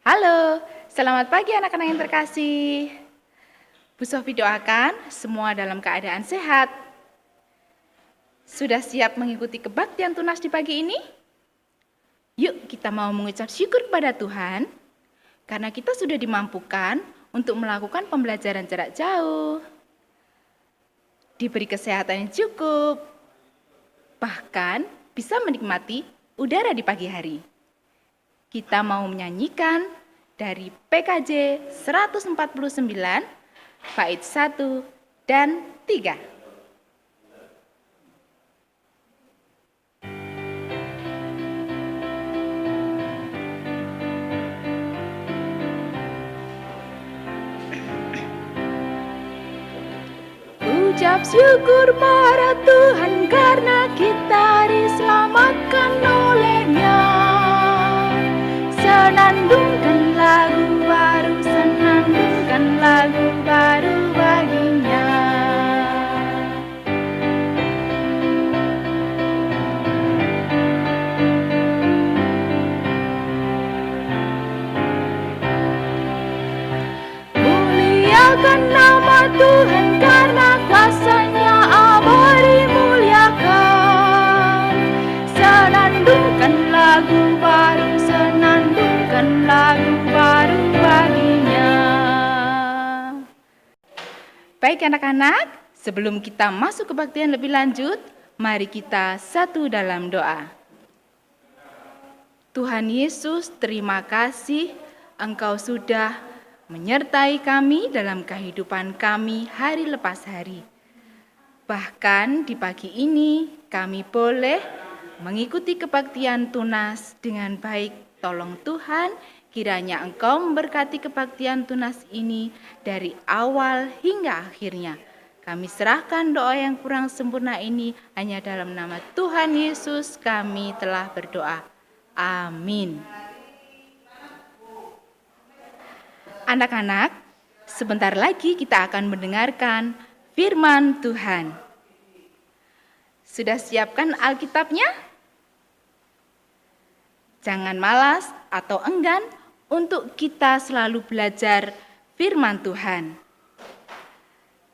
Halo, selamat pagi anak-anak yang terkasih. Bu Sofi doakan semua dalam keadaan sehat. Sudah siap mengikuti kebaktian tunas di pagi ini? Yuk kita mau mengucap syukur kepada Tuhan, karena kita sudah dimampukan untuk melakukan pembelajaran jarak jauh. Diberi kesehatan yang cukup, bahkan bisa menikmati udara di pagi hari. Kita mau menyanyikan dari PKJ 149, bait 1 dan 3. Ucap syukur pada Tuhan karena kita diselamatkan oleh-Nya. Senandungkan lagu baru, senandungkan lagu baru bagi-Nya. Muliakan nama Tuhan karena kuasa-Nya abadi muliakan. Senandungkan lagu baru, senandungkan lagu baru bagi-Nya. Baik anak-anak, sebelum kita masuk kebaktian lebih lanjut, mari kita satu dalam doa. Tuhan Yesus, terima kasih Engkau sudah menyertai kami dalam kehidupan kami hari lepas hari. Bahkan di pagi ini kami boleh mengikuti kebaktian tunas dengan baik. Tolong Tuhan, kiranya Engkau memberkati kebaktian tunas ini dari awal hingga akhirnya. Kami serahkan doa yang kurang sempurna ini hanya dalam nama Tuhan Yesus kami telah berdoa. Amin. Anak-anak, sebentar lagi kita akan mendengarkan firman Tuhan. Sudah siapkan Alkitabnya? Jangan malas atau enggan untuk kita selalu belajar firman Tuhan.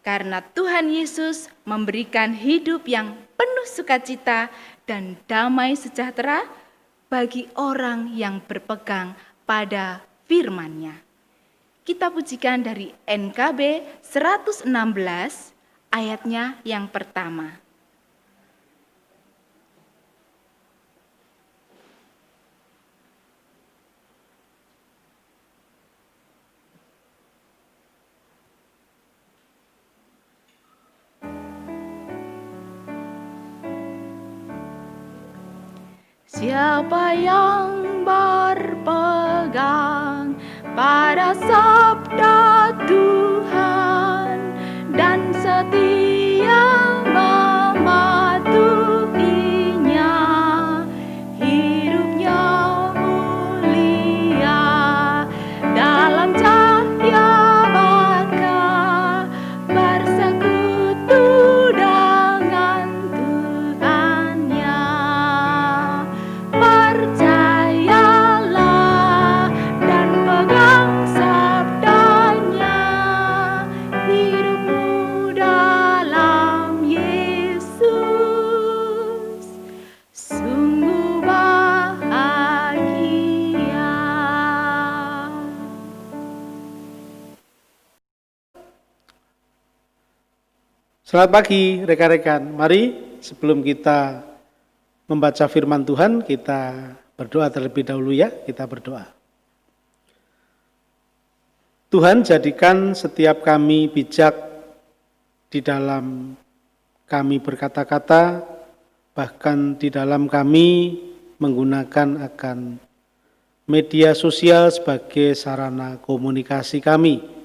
Karena Tuhan Yesus memberikan hidup yang penuh sukacita dan damai sejahtera bagi orang yang berpegang pada firman-Nya. Kita pujikan dari NKB 116 ayatnya yang pertama. Siapa yang berpegang pada sabda Tuhan dan setia mematuhinya, hidupnya mulia dalam cahaya berkah, bersekutu dengan Tuhannya. Percayalah dan pegang sabdanya, hidupmu dalam Yesus sungguh bahagia. Selamat pagi rekan-rekan. Mari sebelum kita membaca firman Tuhan, kita berdoa terlebih dahulu ya. Kita berdoa. Tuhan, jadikan setiap kami bijak di dalam kami berkata-kata, bahkan di dalam kami menggunakan akan media sosial sebagai sarana komunikasi kami.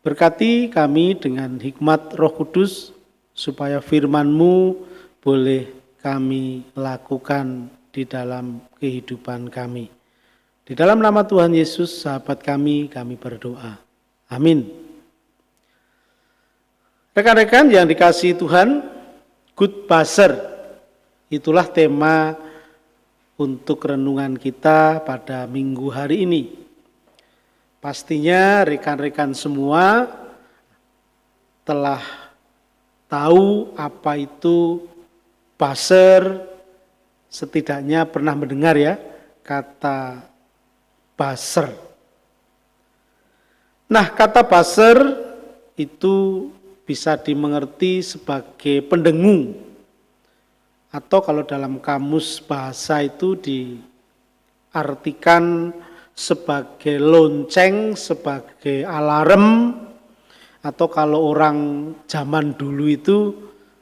Berkati kami dengan hikmat Roh Kudus, supaya firman-Mu boleh kami lakukan di dalam kehidupan kami. Di dalam nama Tuhan Yesus, sahabat kami berdoa. Amin. Rekan-rekan yang dikasihi Tuhan, Good Buzzer, itulah tema untuk renungan kita pada minggu hari ini. Pastinya rekan-rekan semua telah tahu apa itu buzzer, setidaknya pernah mendengar ya kata buzzer. Nah, kata buzzer itu bisa dimengerti sebagai pendengung, atau kalau dalam kamus bahasa itu diartikan sebagai lonceng, sebagai alarm, atau kalau orang zaman dulu itu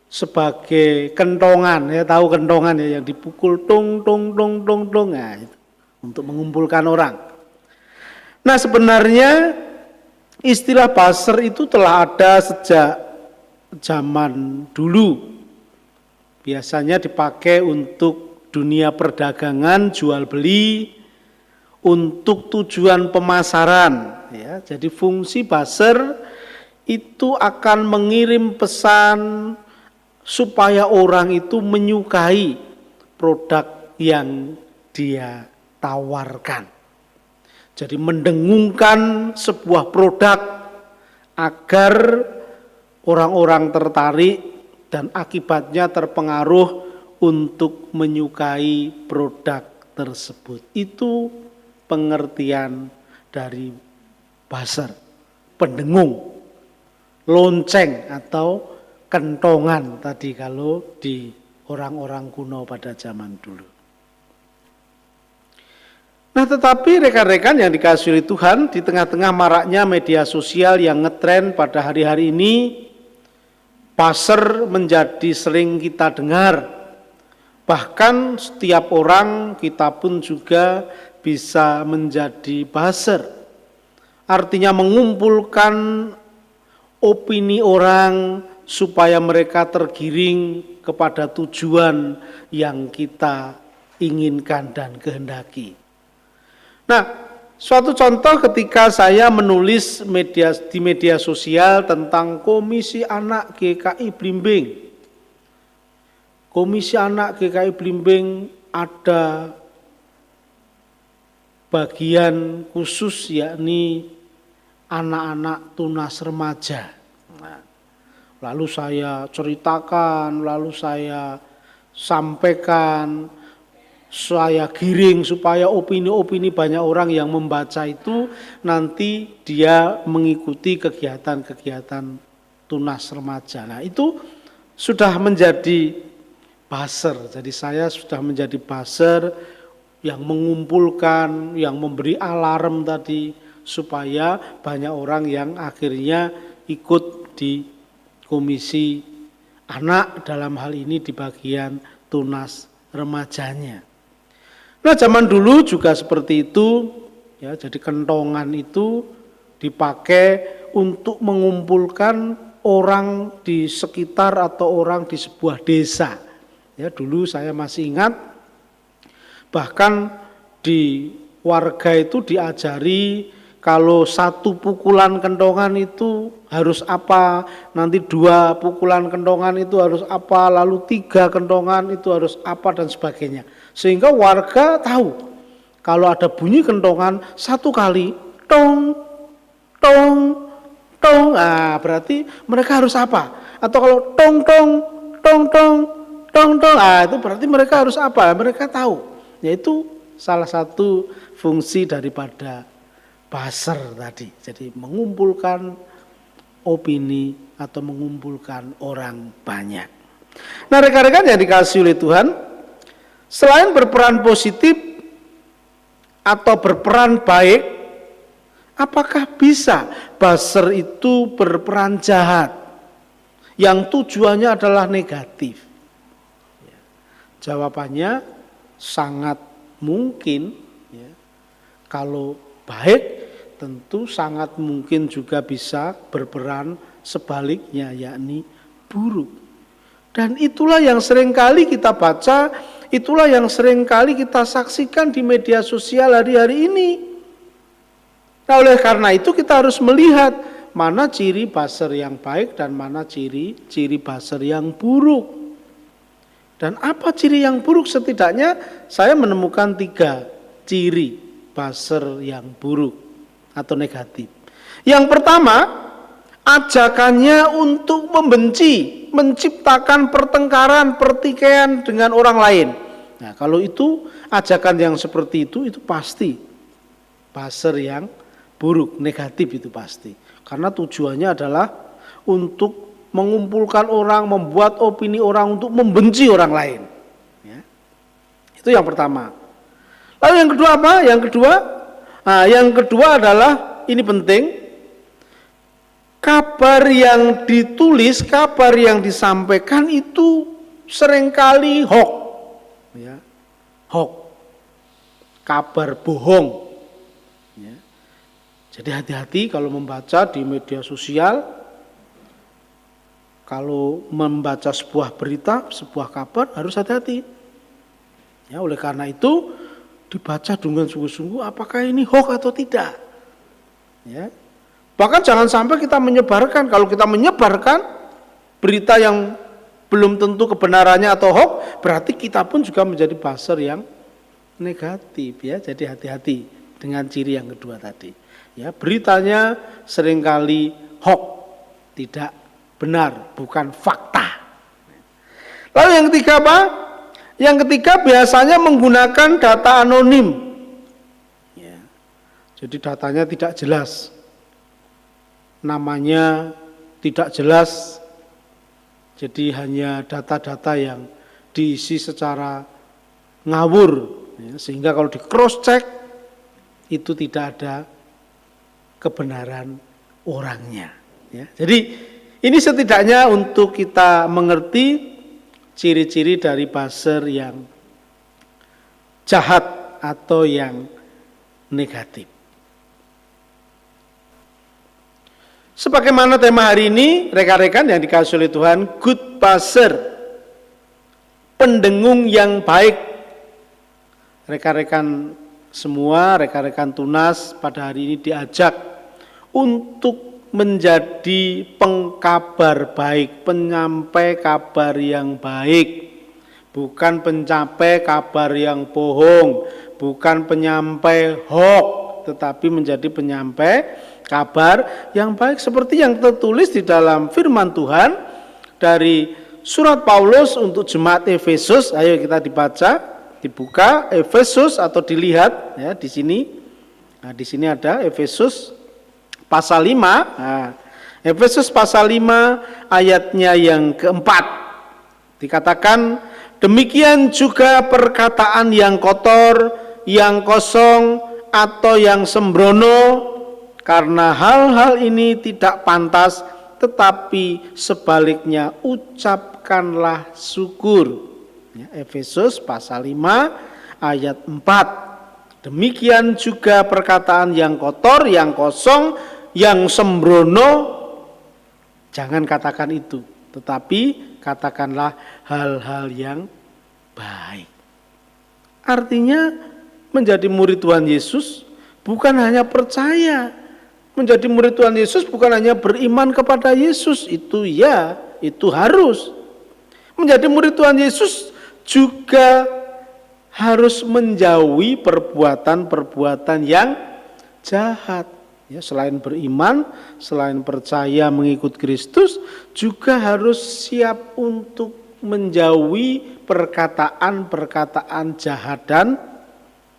sebagai kentongan, ya tahu kentongan ya, yang dipukul tong tong tong tong tong, nah, itu, untuk mengumpulkan orang. Nah, sebenarnya istilah buzzer itu telah ada sejak zaman dulu. Biasanya dipakai untuk dunia perdagangan, jual beli, untuk tujuan pemasaran. Ya, jadi fungsi buzzer itu akan mengirim pesan supaya orang itu menyukai produk yang dia tawarkan. Jadi mendengungkan sebuah produk agar orang-orang tertarik dan akibatnya terpengaruh untuk menyukai produk tersebut. Itu pengertian dari buzzer, pendengung, lonceng atau kentongan tadi kalau di orang-orang kuno pada zaman dulu. Nah, tetapi rekan-rekan yang dikasihi oleh Tuhan, di tengah-tengah maraknya media sosial yang ngetren pada hari-hari ini, buzzer menjadi sering kita dengar. Bahkan setiap orang, kita pun juga bisa menjadi buzzer. Artinya mengumpulkan opini orang supaya mereka tergiring kepada tujuan yang kita inginkan dan kehendaki. Nah, suatu contoh ketika saya menulis di media sosial tentang Komisi Anak GKI Blimbing. Komisi Anak GKI Blimbing ada bagian khusus yakni anak-anak tunas remaja. Nah, lalu saya ceritakan, lalu saya sampaikan, saya giring supaya opini-opini banyak orang yang membaca itu nanti dia mengikuti kegiatan-kegiatan tunas remaja. Nah, itu sudah menjadi buzzer. Jadi saya sudah menjadi buzzer yang mengumpulkan, yang memberi alarm tadi supaya banyak orang yang akhirnya ikut di komisi anak, dalam hal ini di bagian tunas remajanya. Nah, zaman dulu juga seperti itu, ya. Jadi kentongan itu dipakai untuk mengumpulkan orang di sekitar atau orang di sebuah desa. Ya, dulu saya masih ingat, bahkan di warga itu diajari kalau satu pukulan kentongan itu harus apa, nanti 2 pukulan kentongan itu harus apa, lalu 3 kentongan itu harus apa dan sebagainya. Sehingga warga tahu kalau ada bunyi kentongan 1 kali, tong, tong, tong, nah berarti mereka harus apa? Atau kalau tong, tong, tong, tong, tong, tong, nah itu berarti mereka harus apa? Mereka tahu. Yaitu salah satu fungsi daripada buzzer tadi. Jadi mengumpulkan opini atau mengumpulkan orang banyak. Nah, rekan-rekan yang dikasihi oleh Tuhan, selain berperan positif atau berperan baik, apakah bisa buzzer itu berperan jahat yang tujuannya adalah negatif? Jawabannya sangat mungkin, ya. Kalau baik tentu sangat mungkin juga bisa berperan sebaliknya, yakni buruk. Dan itulah yang seringkali kita baca, itulah yang seringkali kita saksikan di media sosial hari-hari ini. Nah, oleh karena itu kita harus melihat mana ciri buzzer yang baik dan mana ciri buzzer yang buruk. Dan apa ciri yang buruk? Setidaknya saya menemukan 3 ciri buzzer yang buruk. atau negatif. Yang pertama, ajakannya untuk membenci, menciptakan pertengkaran, pertikaian dengan orang lain. Nah, kalau itu ajakan yang seperti itu pasti buzzer yang buruk, negatif itu pasti. Karena tujuannya adalah untuk mengumpulkan orang, membuat opini orang untuk membenci orang lain. Ya. Itu yang pertama. Lalu yang kedua apa? Yang kedua adalah, ini penting, kabar yang ditulis, kabar yang disampaikan itu seringkali hoax. Ya. Hoax. Kabar bohong. Ya. Jadi hati-hati kalau membaca di media sosial, kalau membaca sebuah berita, sebuah kabar harus hati-hati. Ya, oleh karena itu dibaca dengan sungguh-sungguh apakah ini hoax atau tidak. Ya. Bahkan jangan sampai kita menyebarkan. Kalau kita menyebarkan berita yang belum tentu kebenarannya atau hoax, berarti kita pun juga menjadi buzzer yang negatif. Ya. Jadi hati-hati dengan ciri yang kedua tadi. Ya, beritanya seringkali hoax, tidak benar, bukan fakta. Lalu yang ketiga apa? Yang ketiga biasanya menggunakan data anonim. Ya. Jadi datanya tidak jelas. Namanya tidak jelas. Jadi hanya data-data yang diisi secara ngawur. Ya. Sehingga kalau di cross check itu tidak ada kebenaran orangnya. Ya. Jadi ini setidaknya untuk kita mengerti ciri-ciri dari buzzer yang jahat atau yang negatif. Sebagaimana tema hari ini, rekan-rekan yang dikasihi oleh Tuhan, good buzzer, pendengung yang baik. Rekan-rekan semua, rekan-rekan Tunas pada hari ini diajak untuk menjadi pengkabar baik, penyampai kabar yang baik, bukan pencapek kabar yang bohong, bukan penyampai hoax, tetapi menjadi penyampai kabar yang baik seperti yang tertulis di dalam firman Tuhan dari surat Paulus untuk jemaat Efesus. Ayo kita dibuka Efesus atau dilihat ya di sini. Nah, di sini ada Efesus pasal 5, Efesus pasal 5 ayatnya yang keempat. Dikatakan, demikian juga perkataan yang kotor, yang kosong, atau yang sembrono, karena hal-hal ini tidak pantas, tetapi sebaliknya ucapkanlah syukur. Ya, Efesus pasal 5 ayat 4. Demikian juga perkataan yang kotor, yang kosong, yang sembrono, jangan katakan itu, tetapi katakanlah hal-hal yang baik. Artinya menjadi murid Tuhan Yesus bukan hanya percaya, menjadi murid Tuhan Yesus bukan hanya beriman kepada Yesus, itu ya, itu harus. Menjadi murid Tuhan Yesus juga harus menjauhi perbuatan-perbuatan yang jahat. Ya, selain beriman, selain percaya mengikut Kristus, juga harus siap untuk menjauhi perkataan-perkataan jahat dan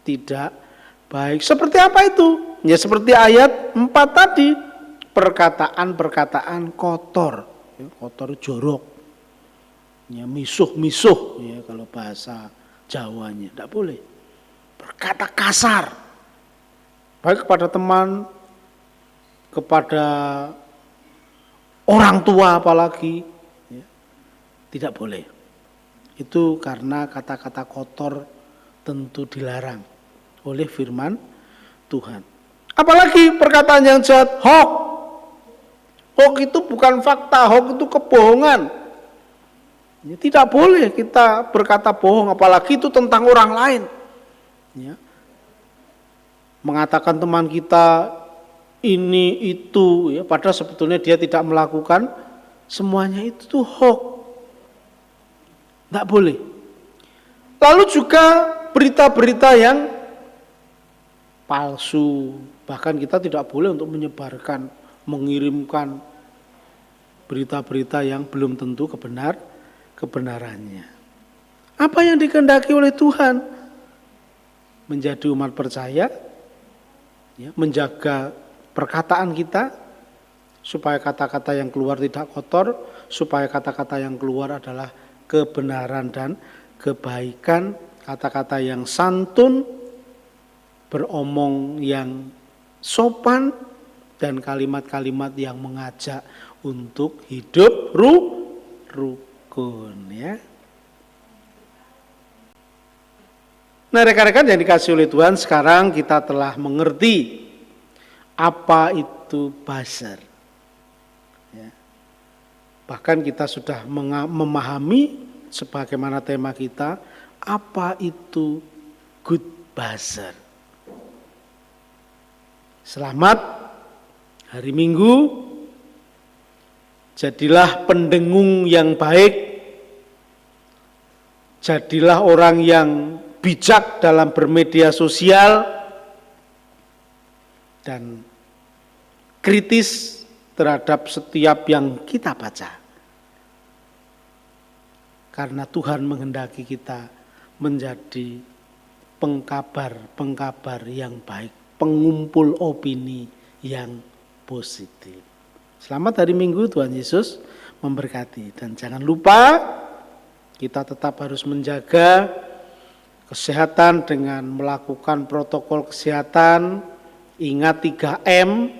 tidak baik. Seperti apa itu? Ya seperti ayat 4 tadi, perkataan-perkataan kotor, ya, kotor jorok, ya, misuh-misuh, ya kalau bahasa Jawanya, tidak boleh. Berkata kasar, baik kepada teman, kepada orang tua apalagi, ya, tidak boleh. Itu karena kata-kata kotor tentu dilarang oleh firman Tuhan. Apalagi perkataan yang jahat, hoax. Hoax itu bukan fakta, hoax itu kebohongan. Ya, tidak boleh kita berkata bohong, apalagi itu tentang orang lain. Ya. Mengatakan teman kita ini itu, ya, padahal sebetulnya dia tidak melakukan semuanya, itu hoax. Tidak boleh. Lalu juga berita-berita yang palsu. Bahkan kita tidak boleh untuk menyebarkan, mengirimkan berita-berita yang belum tentu kebenarannya. Apa yang dikehendaki oleh Tuhan? Menjadi umat percaya, ya, menjaga perkataan kita, supaya kata-kata yang keluar tidak kotor, supaya kata-kata yang keluar adalah kebenaran dan kebaikan, kata-kata yang santun, beromong yang sopan, dan kalimat-kalimat yang mengajak untuk hidup rukun, ya. Nah, rekan-rekan yang dikasihi oleh Tuhan, sekarang kita telah mengerti apa itu buzzer. Ya. Bahkan kita sudah memahami sebagaimana tema kita, apa itu good buzzer. Selamat hari Minggu, jadilah pendengung yang baik, jadilah orang yang bijak dalam bermedia sosial, dan kritis terhadap setiap yang kita baca. Karena Tuhan menghendaki kita menjadi pengkabar yang baik, pengumpul opini yang positif. Selamat hari Minggu, Tuhan Yesus memberkati. Dan jangan lupa kita tetap harus menjaga kesehatan dengan melakukan protokol kesehatan. Ingat 3M.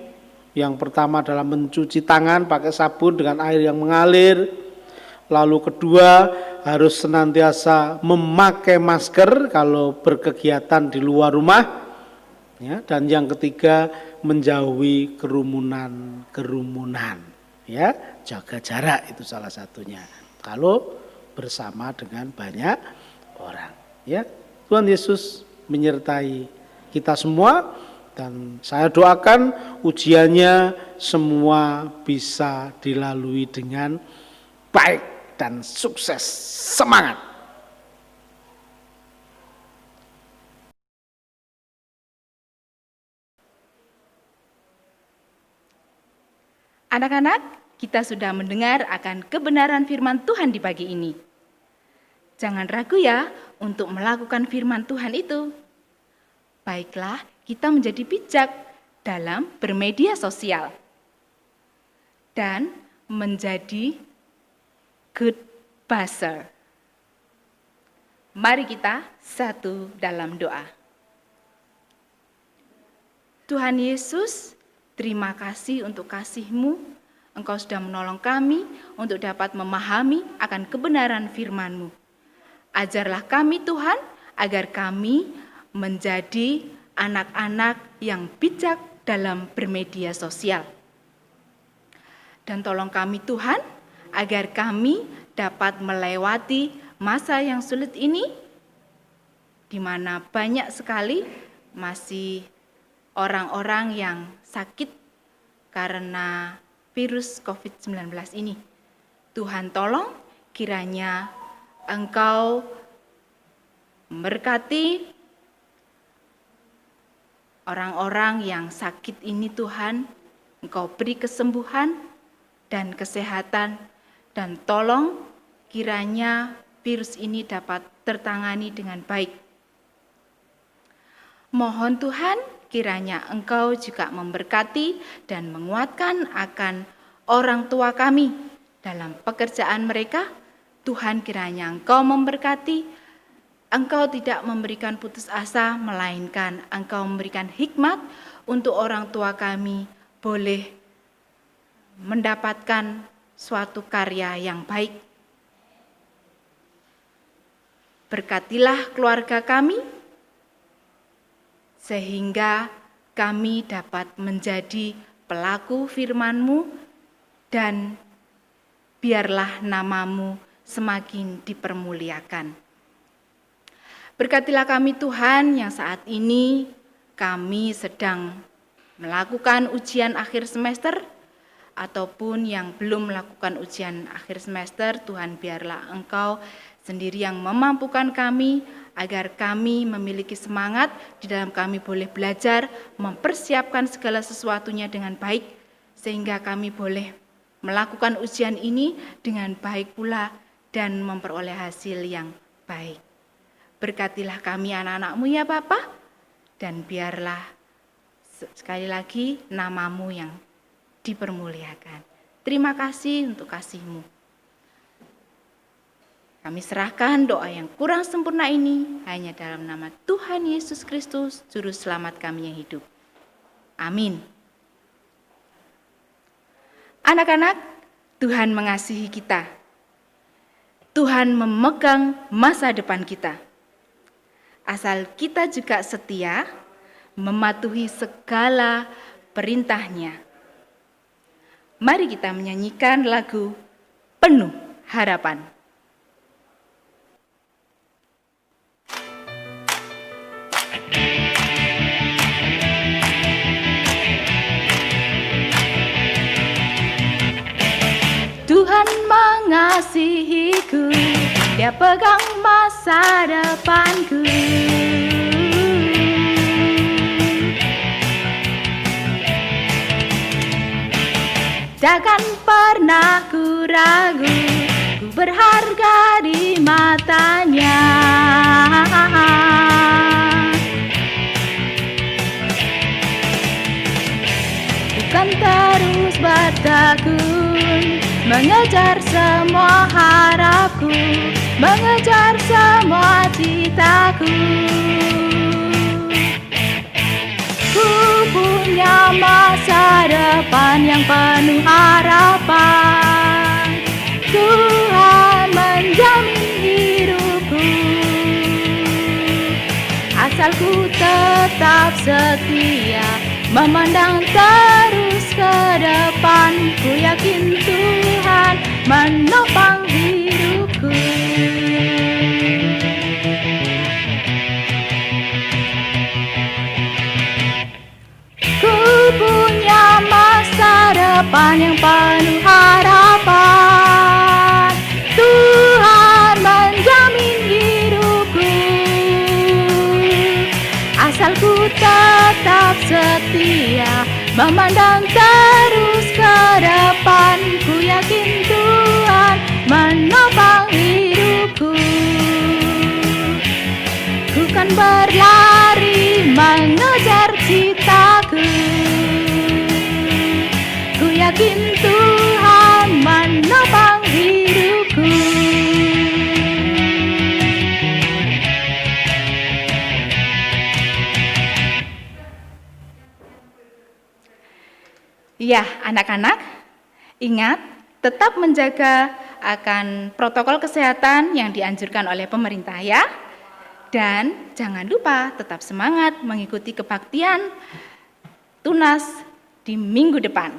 Yang pertama adalah mencuci tangan pakai sabun dengan air yang mengalir. Lalu kedua, harus senantiasa memakai masker kalau berkegiatan di luar rumah. Ya, dan yang ketiga, menjauhi kerumunan. Ya, jaga jarak itu salah satunya. Kalau bersama dengan banyak orang. Ya, Tuhan Yesus menyertai kita semua, dan saya doakan ujiannya semua bisa dilalui dengan baik dan sukses. Semangat! Anak-anak, kita sudah mendengar akan kebenaran firman Tuhan di pagi ini. Jangan ragu ya untuk melakukan firman Tuhan itu. Baiklah, kita menjadi bijak dalam bermedia sosial dan menjadi good buzzer. Mari kita satu dalam doa. Tuhan Yesus, terima kasih untuk kasih-Mu. Engkau sudah menolong kami untuk dapat memahami akan kebenaran firman-Mu. Ajarlah kami Tuhan, agar kami menjadi anak-anak yang bijak dalam bermedia sosial. Dan tolong kami Tuhan, agar kami dapat melewati masa yang sulit ini, di mana banyak sekali masih orang-orang yang sakit karena virus COVID-19 ini. Tuhan tolong kiranya Engkau memberkati orang-orang yang sakit ini Tuhan. Engkau beri kesembuhan dan kesehatan, dan tolong kiranya virus ini dapat tertangani dengan baik. Mohon Tuhan, kiranya Engkau juga memberkati dan menguatkan akan orang tua kami dalam pekerjaan mereka. Tuhan, kiranya Engkau memberkati, Engkau tidak memberikan putus asa, melainkan Engkau memberikan hikmat untuk orang tua kami boleh mendapatkan suatu karya yang baik. Berkatilah keluarga kami, sehingga kami dapat menjadi pelaku firman-Mu, dan biarlah nama-Mu semakin dipermuliakan. Berkatilah kami Tuhan, yang saat ini kami sedang melakukan ujian akhir semester, ataupun yang belum melakukan ujian akhir semester. Tuhan, biarlah Engkau sendiri yang memampukan kami agar kami memiliki semangat di dalam kami boleh belajar, mempersiapkan segala sesuatunya dengan baik, sehingga kami boleh melakukan ujian ini dengan baik pula dan memperoleh hasil yang baik. Berkatilah kami anak-anak-Mu ya Bapa, dan biarlah sekali lagi nama-Mu yang dipermuliakan. Terima kasih untuk kasih-Mu. Kami serahkan doa yang kurang sempurna ini hanya dalam nama Tuhan Yesus Kristus, Juru Selamat kami yang hidup. Amin. Anak-anak, Tuhan mengasihi kita. Tuhan memegang masa depan kita. Asal kita juga setia, mematuhi segala perintah-Nya. Mari kita menyanyikan lagu Penuh Harapan. Tuhan mengasihiku, Dia pegang masa depanku. Takkan pernah ku ragu, ku berharga di mata-Nya. Bukan terus bertekun, mengejar semua harapku, mengejar semua citaku. Ku punya masa depan yang penuh harapan. Tuhan menjamin hidupku, asal ku tetap setia, memandang terus ke depan. Ku yakin Tuhan menopang hidupku. Ku punya masa depan yang penuh harapan. Tuhan menjamin hidupku, asal ku tetap setia, memandang terus ke depan. Ku yakin Tuhan menopang hidupku. Ku kan berlari mengejar citaku. Ku yakin Tuhan menopang hidupku. Ya, anak-anak, ingat tetap menjaga akan protokol kesehatan yang dianjurkan oleh pemerintah ya. Dan jangan lupa tetap semangat mengikuti kebaktian Tunas di minggu depan.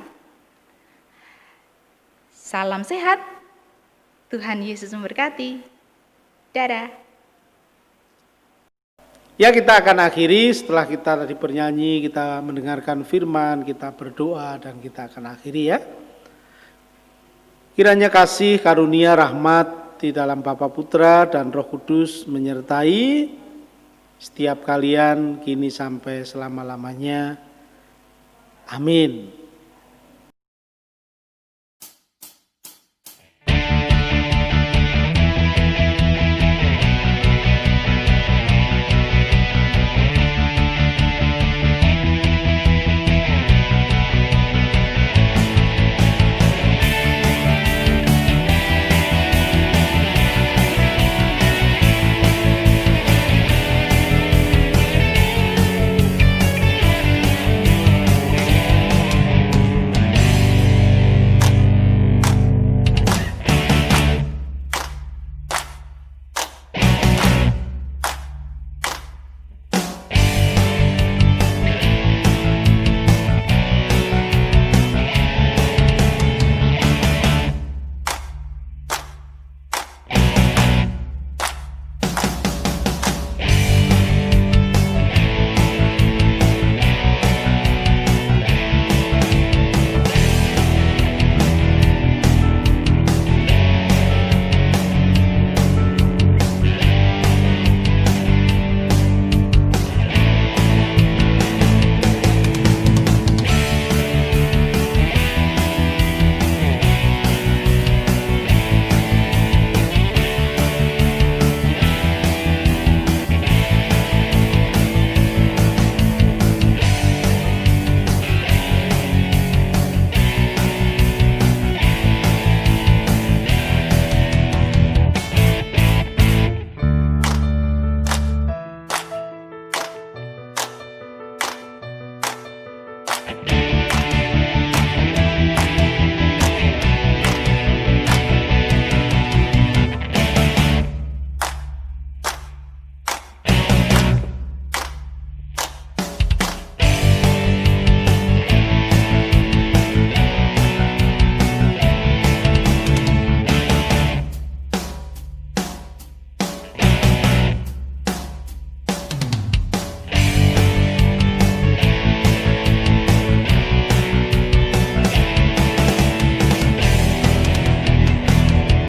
Salam sehat, Tuhan Yesus memberkati. Dadah. Ya, kita akan akhiri setelah kita tadi bernyanyi, kita mendengarkan firman, kita berdoa, dan kita akan akhiri ya. Kiranya kasih, karunia, rahmat di dalam Bapa, Putra, dan Roh Kudus menyertai setiap kalian kini sampai selama-lamanya. Amin.